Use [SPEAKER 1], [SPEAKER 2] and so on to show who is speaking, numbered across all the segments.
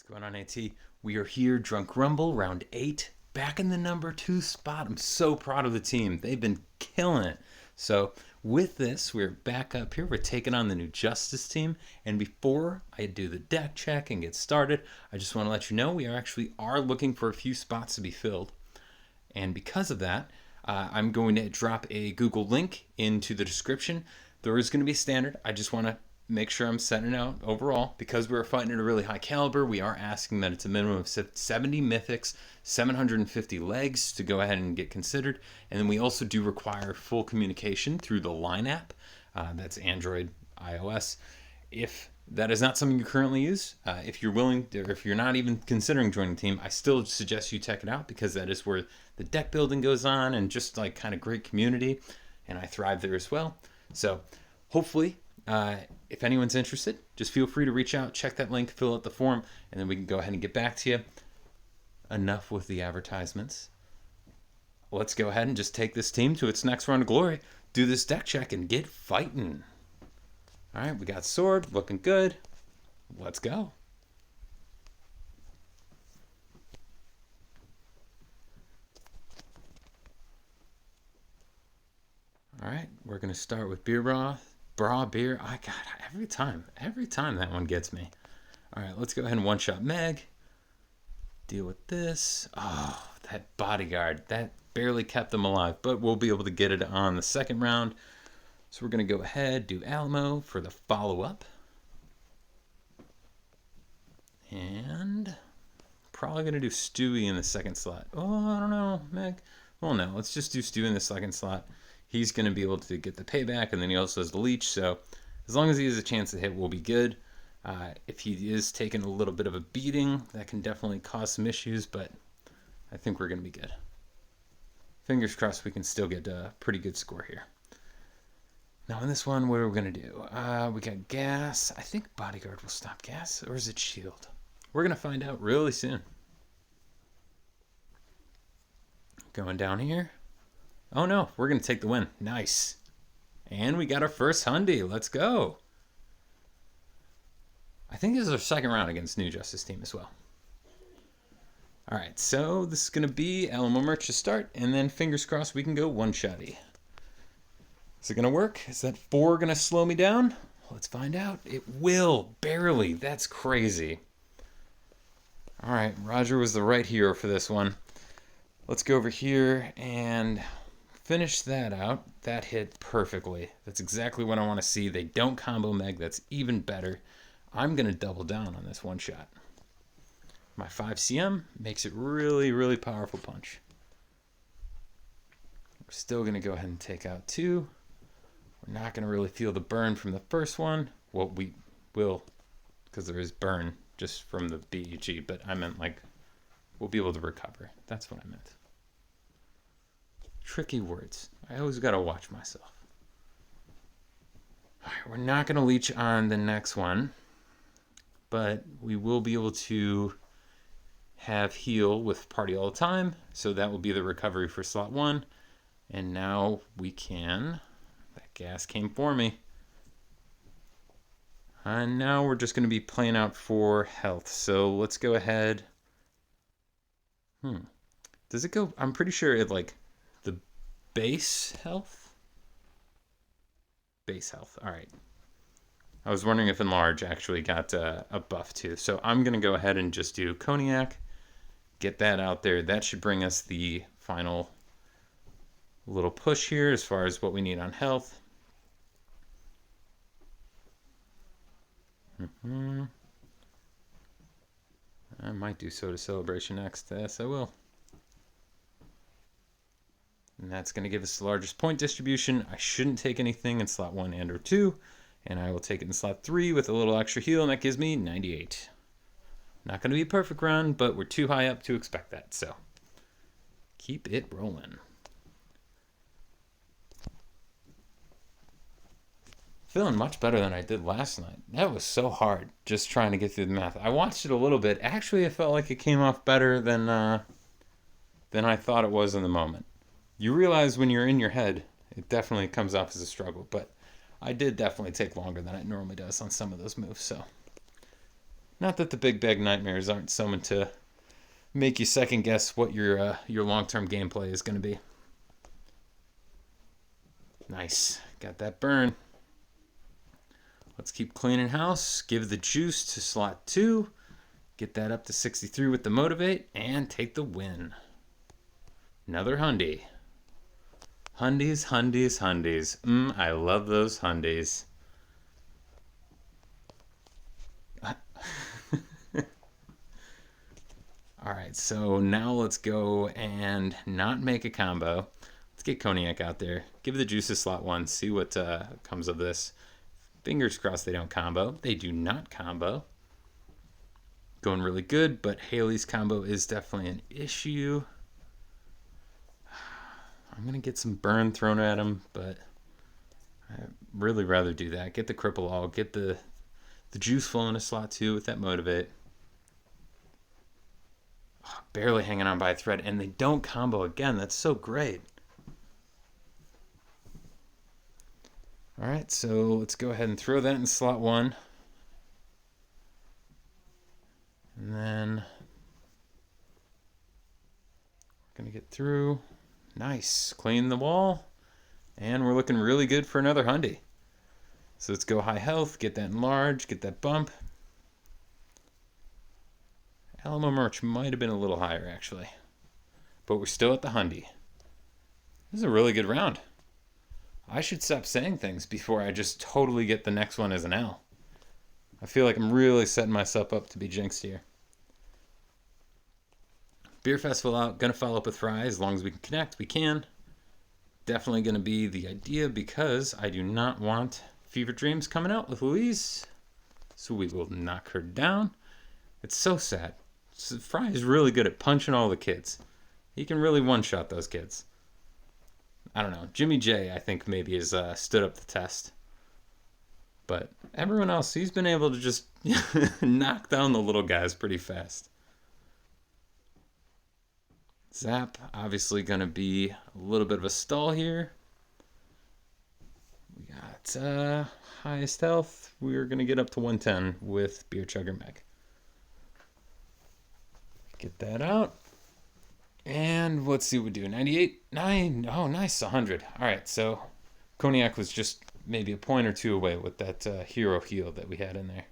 [SPEAKER 1] Going on, AT? We are here, Drunk Rumble, round 8, back in the number 2 spot. I'm so proud of the team. They've been killing it. So, with this, we're back up here. We're taking on the new Justice team. And before I do the deck check and get started, I just want to let you know we are looking for a few spots to be filled. And because of that, I'm going to drop a Google link into the description. There is going to be standard. I just want to make sure I'm setting it out overall. Because we're fighting at a really high caliber, we are asking that it's a minimum of 70 mythics, 750 legs to go ahead and get considered. And then we also do require full communication through the Line app. That's Android, iOS. If that is not something you currently use, if you're willing, or if you're not even considering joining the team, I still suggest you check it out, because that is where the deck building goes on and just like kind of great community. And I thrive there as well. So hopefully, if anyone's interested, just feel free to reach out, check that link, fill out the form, and then we can go ahead and get back to you. Enough with the advertisements. Let's go ahead and just take this team to its next round of glory, do this deck check, and get fighting. All right, we got Sword, looking good. Let's go. All right, we're going to start with Beer Broth. Bra beer. I got every time that one gets me. All right, let's go ahead and one-shot Meg. Deal with this. Oh, that bodyguard. That barely kept them alive, but we'll be able to get it on the second round. So we're going to go ahead, do Alamo for the follow-up. And probably going to do Stewie in the second slot. Oh, I don't know, Meg. Well, no, let's just do Stewie in the second slot. He's going to be able to get the payback, and then he also has the leech. So as long as he has a chance to hit, we'll be good. If he is taking a little bit of a beating, that can definitely cause some issues, but I think we're going to be good. Fingers crossed we can still get a pretty good score here. Now in this one, what are we going to do? We got gas. I think bodyguard will stop gas, or is it shield? We're going to find out really soon. Going down here. Oh no, we're going to take the win. Nice. And we got our first Hyundai. Let's go. I think this is our second round against New Justice team as well. All right, so this is going to be Alamo merch to start, and then fingers crossed we can go one-shotty. Is it going to work? Is that 4 going to slow me down? Let's find out. It will, barely. That's crazy. All right, Roger was the right hero for this one. Let's go over here and finish that out. That hit perfectly. That's exactly what I want to see. They don't combo Meg. That's even better. I'm going to double down on this one shot. My 5 CM makes it really, really powerful punch. We're still going to go ahead and take out 2. We're not going to really feel the burn from the first one. Well, we will, because there is burn just from the BEG, but I meant like we'll be able to recover. That's what I meant. Tricky words. I always got to watch myself. All right, we're not going to leech on the next one, but we will be able to have heal with party all the time. So that will be the recovery for slot 1. And now we can... That gas came for me. And now we're just going to be playing out for health. So let's go ahead. Does it go... I'm pretty sure it like... The base health? Base health. All right. I was wondering if Enlarge actually got a buff too. So I'm going to go ahead and just do Cognac. Get that out there. That should bring us the final little push here as far as what we need on health. I might do Soda Celebration next. Yes, I will. And that's going to give us the largest point distribution. I shouldn't take anything in slot 1 and or 2. And I will take it in slot 3 with a little extra heal, and that gives me 98. Not going to be a perfect run, but we're too high up to expect that. So keep it rolling. Feeling much better than I did last night. That was so hard, just trying to get through the math. I watched it a little bit. Actually, I felt like it came off better than I thought it was in the moment. You realize when you're in your head, it definitely comes off as a struggle, but I did definitely take longer than it normally does on some of those moves, so Not that the big bag nightmares aren't summoned to make you second guess what your long-term gameplay is going to be. Nice. Got that burn. Let's keep cleaning house. Give the juice to slot 2. Get that up to 63 with the motivate. And take the win. Another hundy. Hundies, hundies, hundies. I love those hundies. Alright, so now let's go and not make a combo. Let's get Cognac out there. Give the juices slot 1. See what comes of this. Fingers crossed they don't combo. They do not combo. Going really good, but Haley's combo is definitely an issue. I'm going to get some burn thrown at him, but I'd really rather do that. Get the cripple all. Get the juice full into slot 2 with that motivate. Oh, barely hanging on by a thread, and they don't combo again. That's so great. All right, so let's go ahead and throw that in slot 1. And then we're going to get through. Nice. Clean the wall. And we're looking really good for another hundy. So let's go high health, get that enlarge, get that bump. Alamo Merch might have been a little higher, actually. But we're still at the hundy. This is a really good round. I should stop saying things before I just totally get the next one as an L. I feel like I'm really setting myself up to be jinxed here. Beer Festival out. Gonna follow up with Fry. As long as we can connect, we can. Definitely gonna be the idea because I do not want Fever Dreams coming out with Louise. So we will knock her down. It's so sad. Fry is really good at punching all the kids. He can really one-shot those kids. I don't know. Jimmy J, I think, maybe has stood up the test. But everyone else, he's been able to just knock down the little guys pretty fast. Zap, obviously going to be a little bit of a stall here. We got highest health. We're going to get up to 110 with Beer Chugger Meg. Get that out. And let's see what we do. 98, 9. Oh, nice. 100. All right, so Cognac was just maybe a point or two away with that hero heal that we had in there.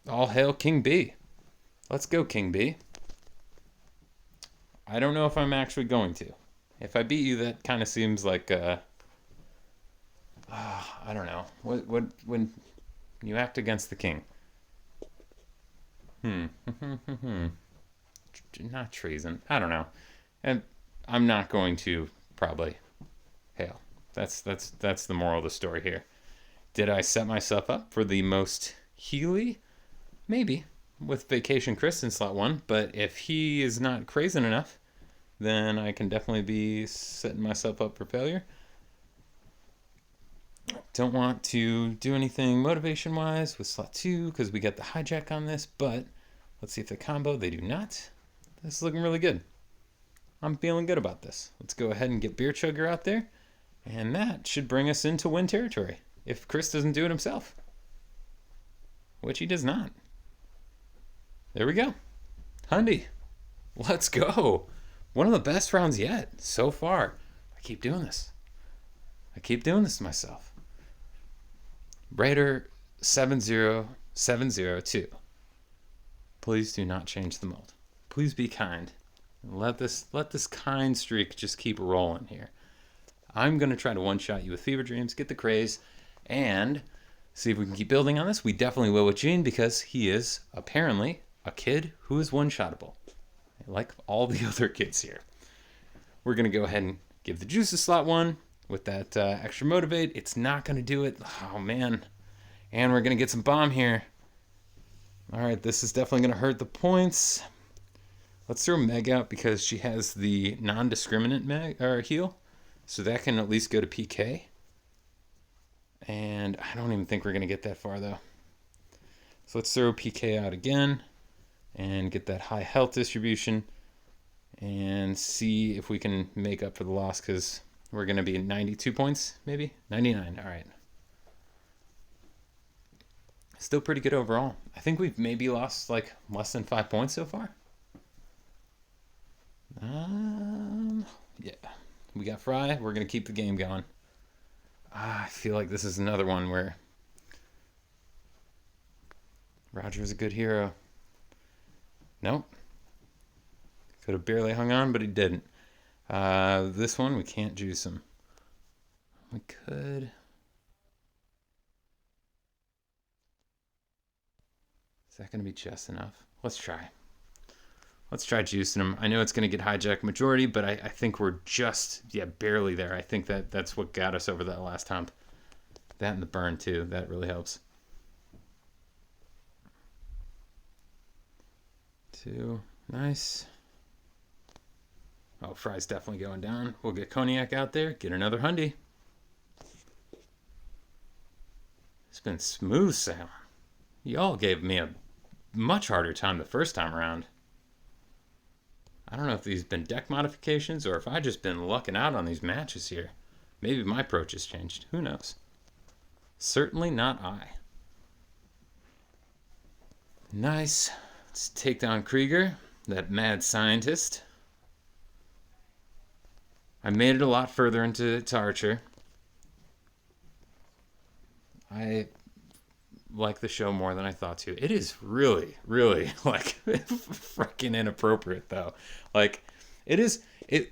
[SPEAKER 1] All hail King B. Let's go, King B. I don't know if I'm actually going to. If I beat you, that kind of seems like I don't know. What when you act against the king? Not treason. I don't know. And I'm not going to probably hail. That's the moral of the story here. Did I set myself up for the most Healy? Maybe. With Vacation Chris in slot 1, but if he is not crazy enough, then I can definitely be setting myself up for failure. Don't want to do anything motivation-wise with slot 2 because we got the hijack on this, but let's see if they combo. They do not. This is looking really good. I'm feeling good about this. Let's go ahead and get Beer Chugger out there, and that should bring us into win territory if Chris doesn't do it himself, which he does not. There we go. Hundy. Let's go. One of the best rounds yet so far. I keep doing this. I keep doing this to myself. Raider 70702. Please do not change the mold. Please be kind. Let this kind streak just keep rolling here. I'm going to try to one-shot you with Fever Dreams, get the craze, and see if we can keep building on this. We definitely will with Gene because he is apparently a kid who is one-shottable, like all the other kids here. We're going to go ahead and give the juices slot 1 with that extra motivate. It's not going to do it. Oh, man. And we're going to get some bomb here. All right, this is definitely going to hurt the points. Let's throw Meg out because she has the non-discriminate heal. So that can at least go to PK. And I don't even think we're going to get that far, though. So let's throw PK out again and get that high health distribution and see if we can make up for the loss because we're going to be 92 points, maybe? 99, all right. Still pretty good overall. I think we've maybe lost like less than 5 points so far. Yeah. We got Fry. We're going to keep the game going. I feel like this is another one where Roger's a good hero. Nope. Could have barely hung on, but he didn't. This one, we can't juice him. We could. Is that going to be just enough? Let's try. Let's try juicing him. I know it's going to get hijack majority, but I think we're just, barely there. I think that's what got us over that last hump. That and the burn, too. That really helps. 2. Nice. Oh, Fry's definitely going down. We'll get Cognac out there. Get another hundy. It's been smooth sailing. Y'all gave me a much harder time the first time around. I don't know if these have been deck modifications or if I've just been lucking out on these matches here. Maybe my approach has changed. Who knows? Certainly not I. Nice. Let's take down Krieger, that mad scientist. I made it a lot further into Archer. I like the show more than I thought to. It is really, really like freaking inappropriate though. Like it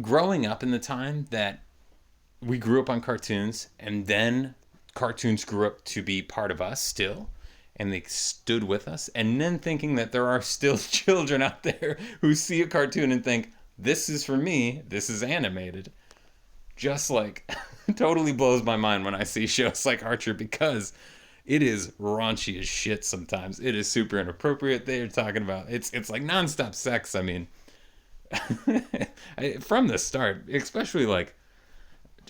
[SPEAKER 1] growing up in the time that we grew up on cartoons and then cartoons grew up to be part of us still and they stood with us, and then thinking that there are still children out there who see a cartoon and think, this is for me, this is animated. Just like totally blows my mind when I see shows like Archer, because it is raunchy as shit sometimes. It is super inappropriate. They're talking about it's like nonstop sex. I mean, from the start, especially like,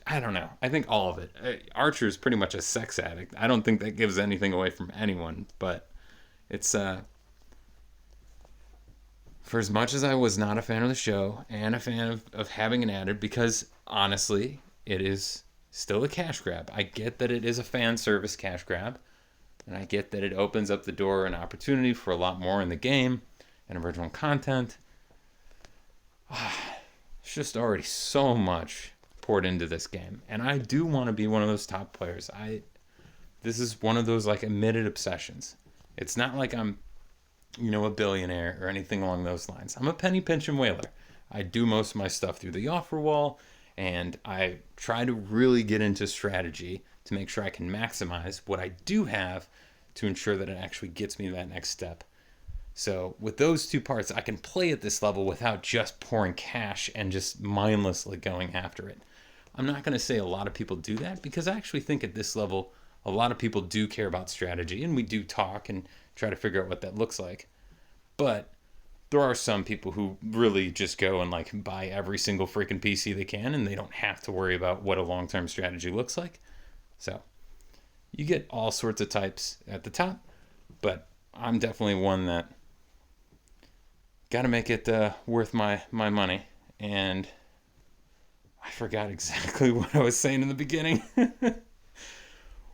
[SPEAKER 1] I don't know. I think all of it. Archer is pretty much a sex addict. I don't think that gives anything away from anyone, but it's for as much as I was not a fan of the show and a fan of having it added, because honestly, it is still a cash grab. I get that it is a fan service cash grab, and I get that it opens up the door and opportunity for a lot more in the game and original content. It's just already so much poured into this game, and I do want to be one of those top players. This is one of those like admitted obsessions. It's not like I'm, a billionaire or anything along those lines. I'm a penny pinching whaler. I do most of my stuff through the offer wall, and I try to really get into strategy to make sure I can maximize what I do have to ensure that it actually gets me to that next step. So with those two parts, I can play at this level without just pouring cash and just mindlessly going after it. I'm not going to say a lot of people do that, because I actually think at this level, a lot of people do care about strategy, and we do talk and try to figure out what that looks like. But there are some people who really just go and like buy every single freaking PC they can, and they don't have to worry about what a long-term strategy looks like. So you get all sorts of types at the top, but I'm definitely one that got to make it worth my money. And I forgot exactly what I was saying in the beginning.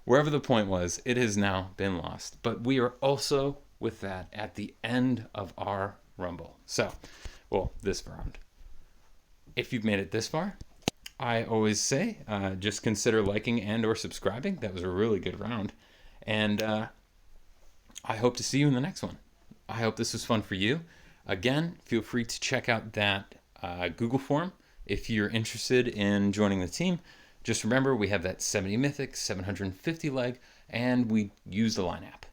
[SPEAKER 1] Wherever the point was, it has now been lost. But we are also, with that, at the end of our Rumble. So, this round. If you've made it this far, I always say, just consider liking and or subscribing. That was a really good round. And I hope to see you in the next one. I hope this was fun for you. Again, feel free to check out that Google form if you're interested in joining the team. Just remember, we have that 70 mythic, 750 leg, and we use the line app.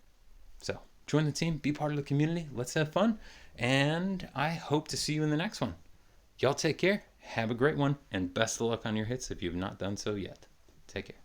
[SPEAKER 1] So join the team, be part of the community. Let's have fun. And I hope to see you in the next one. Y'all take care. Have a great one. And best of luck on your hits if you've not done so yet. Take care.